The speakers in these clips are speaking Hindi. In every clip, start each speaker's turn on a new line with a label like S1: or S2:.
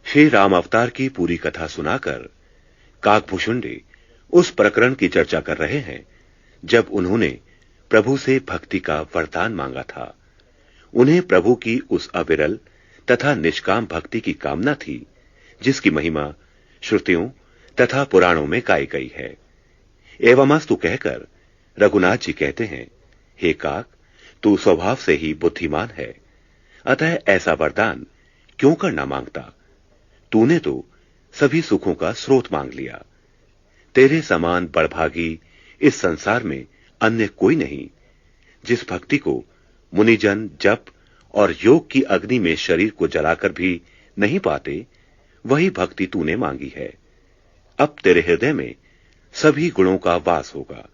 S1: श्री राम अवतार की पूरी कथा सुनाकर काकभूषुंडी उस प्रकरण की चर्चा कर रहे हैं जब उन्होंने प्रभु से भक्ति का वरदान मांगा था। उन्हें प्रभु की उस अविरल तथा निष्काम भक्ति की कामना थी जिसकी महिमा श्रुतियों तथा पुराणों में गाई गई है। एवमस्तु कहकर रघुनाथ जी कहते हैं, हे काक, तू स्वभाव से ही बुद्धिमान है, अतः ऐसा वरदान क्यों करना मांगता? तूने तो सभी सुखों का स्रोत मांग लिया। तेरे समान बड़भागी इस संसार में अन्य कोई नहीं। जिस भक्ति को मुनिजन जप और योग की अग्नि में शरीर को जलाकर भी नहीं पाते, वही भक्ति तूने मांगी है। अब तेरे हृदय में सभी गुणों का वास होगा।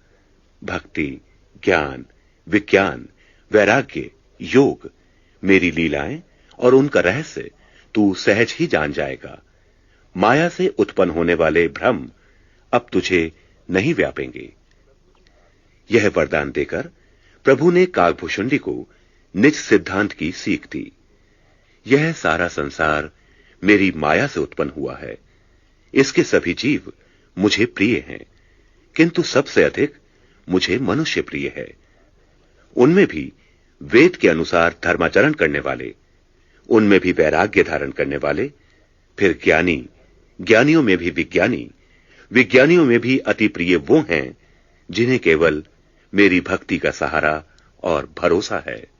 S1: भक्ति, ज्ञान, विज्ञान, वैराग्य, योग, मेरी लीलाएं और उनका रहस्य तू सहज ही जान जाएगा। माया से उत्पन्न होने वाले भ्रम अब तुझे नहीं व्यापेंगे। यह वरदान देकर प्रभु ने काकभूषुंडी को निज सिद्धांत की सीख दी। यह सारा संसार मेरी माया से उत्पन्न हुआ है। इसके सभी जीव मुझे प्रिय हैं, किंतु सबसे अधिक मुझे मनुष्य प्रिय है। उनमें भी वेद के अनुसार धर्माचरण करने वाले, उनमें भी वैराग्य धारण करने वाले, फिर ज्ञानी, ज्ञानियों में भी विज्ञानी, विज्ञानियों में भी अति प्रिय वो हैं जिन्हें केवल मेरी भक्ति का सहारा और भरोसा है।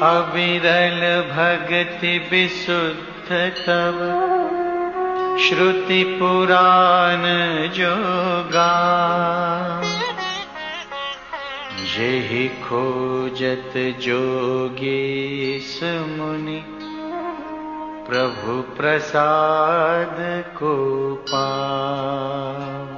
S2: अविरल भगति विशुद्ध तव श्रुति पुराण जो गान। जेहि खोजत जोगीस मुनि प्रभु प्रसाद को पाव।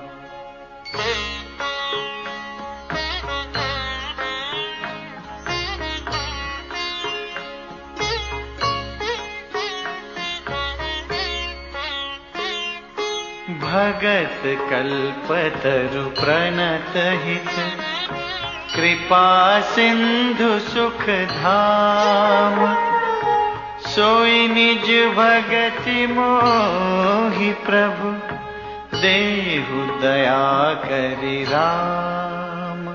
S2: भगत कल्पतरु प्रणत हित कृपा सिंधु सुख धाम। सोई निज भगति मोहि प्रभु देहु दया करि राम।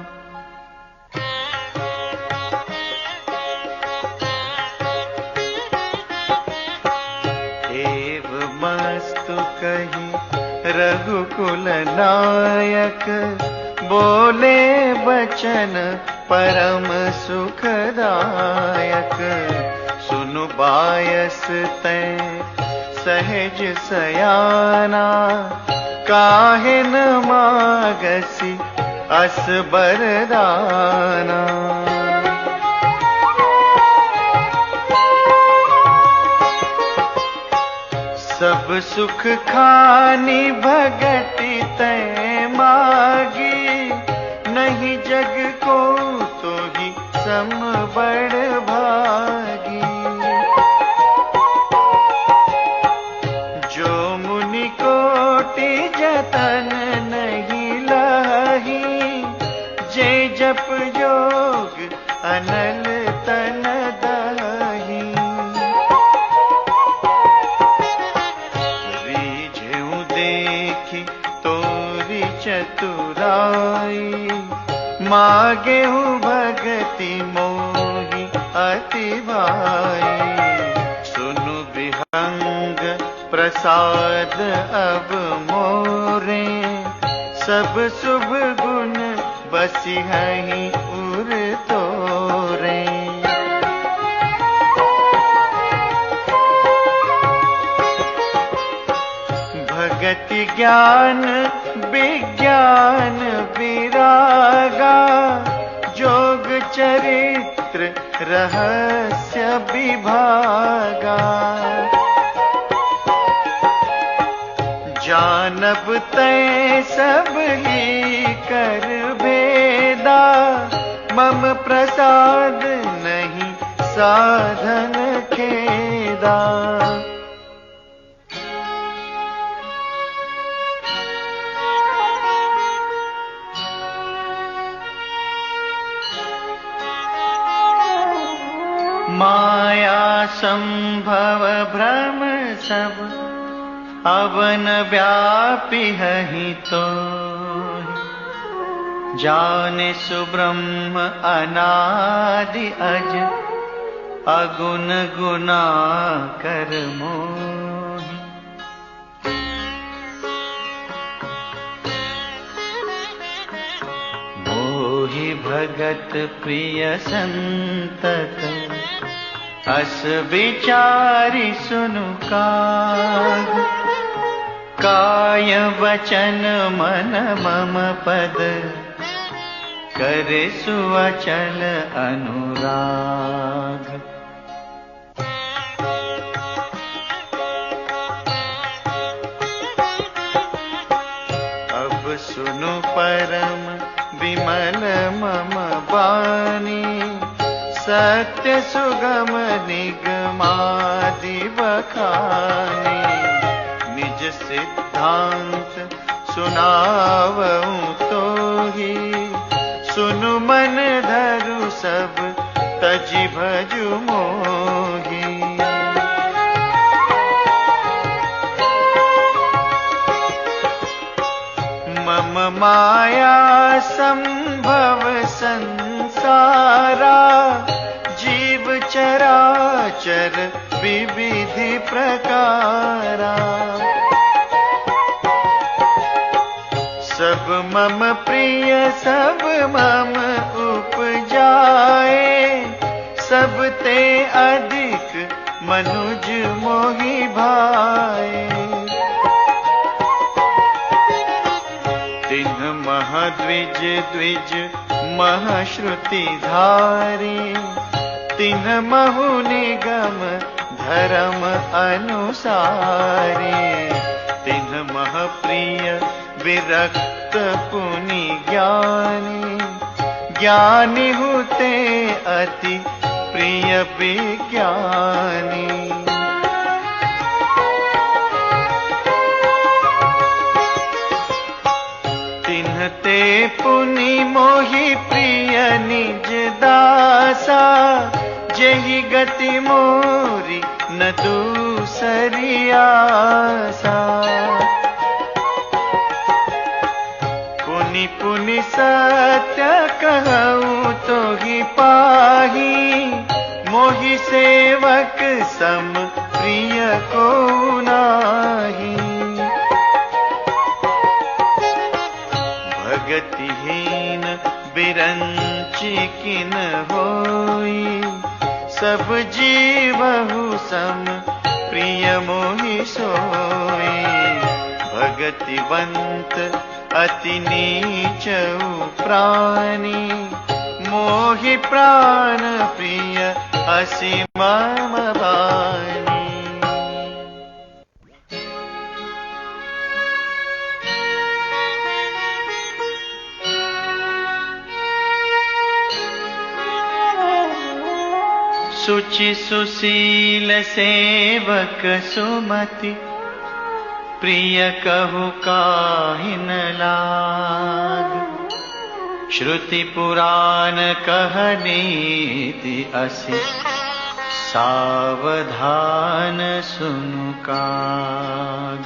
S2: एवमस्तु कहि रघुकुल नायक बोले बचन परम सुखदायक। सुनु बायस तै सहज सयाना काहे न मागसी अस बरदाना। सब सुख खानी भगति तै मागी। नहीं जग को तो ही सम बड़ भागी। जो मुनि कोटि जतन नहीं लाही। जे जप योग अनल तन दाही। चतुराई मागेहु भगति मोहि अति भाई। सुनु विहंग प्रसाद अब मोरे। सब शुभ गुण बसिहहि उर तोरे। भगति ज्ञान विज्ञान विरागा। जोग चरित्र रहस्य विभागा। जानब तै सब ही कर भेदा। मम प्रसाद नहीं साधन खेदा। माया संभव भ्रम सब अवन व्यापी हहि तो जाने सुब्रह्म अनादि अज अगुण गुना कर मोहि। मोहि भगत प्रिय संतत अस विचारि सुनु काग। काय वचन मन मम पद करे सुअचल अनुराग। अब सुनु परम विमल मम वाणी सत्य सुगम निगमादि बखानी। निज सिद्धांत सुनावऊं तोहि सुनु मन धरु सब तजि भजु मोहि। मम माया संभव संसारा जीव चराचर विविधि प्रकारा। सब मम प्रिय सब मम उपजाए सब ते अधिक मनुज मोहि भाए। तिन्ह महद्विज द्विज महश्रुति धारी तिन्ह महु निगम धर्म अनुसारी। तिन्ह मह प्रिय विरक्त पुनि ज्ञानी ज्ञानी हुते अति प्रिय विज्ञानी। तिन्ह ते पुनि मोहि प्रिय निज दासा जेहि गति मोरी न दूसरी आसा। पुनि पुनि सत्य कहूँ तोहि पाही मोहि सेवक सम प्रिय को नाही। भगतिहीन बिरंचि किन होई सब जीवहु सम प्रिय मोहि सोई। भगतिवंत अति नीचऊ प्राणी मोहि प्राण प्रिय असि मम वाणी। सुचि सुशील सेवक सुमति प्रिय कहु काहि न लाग। श्रुति पुराण कहनीति असि सावधान सुनु काग।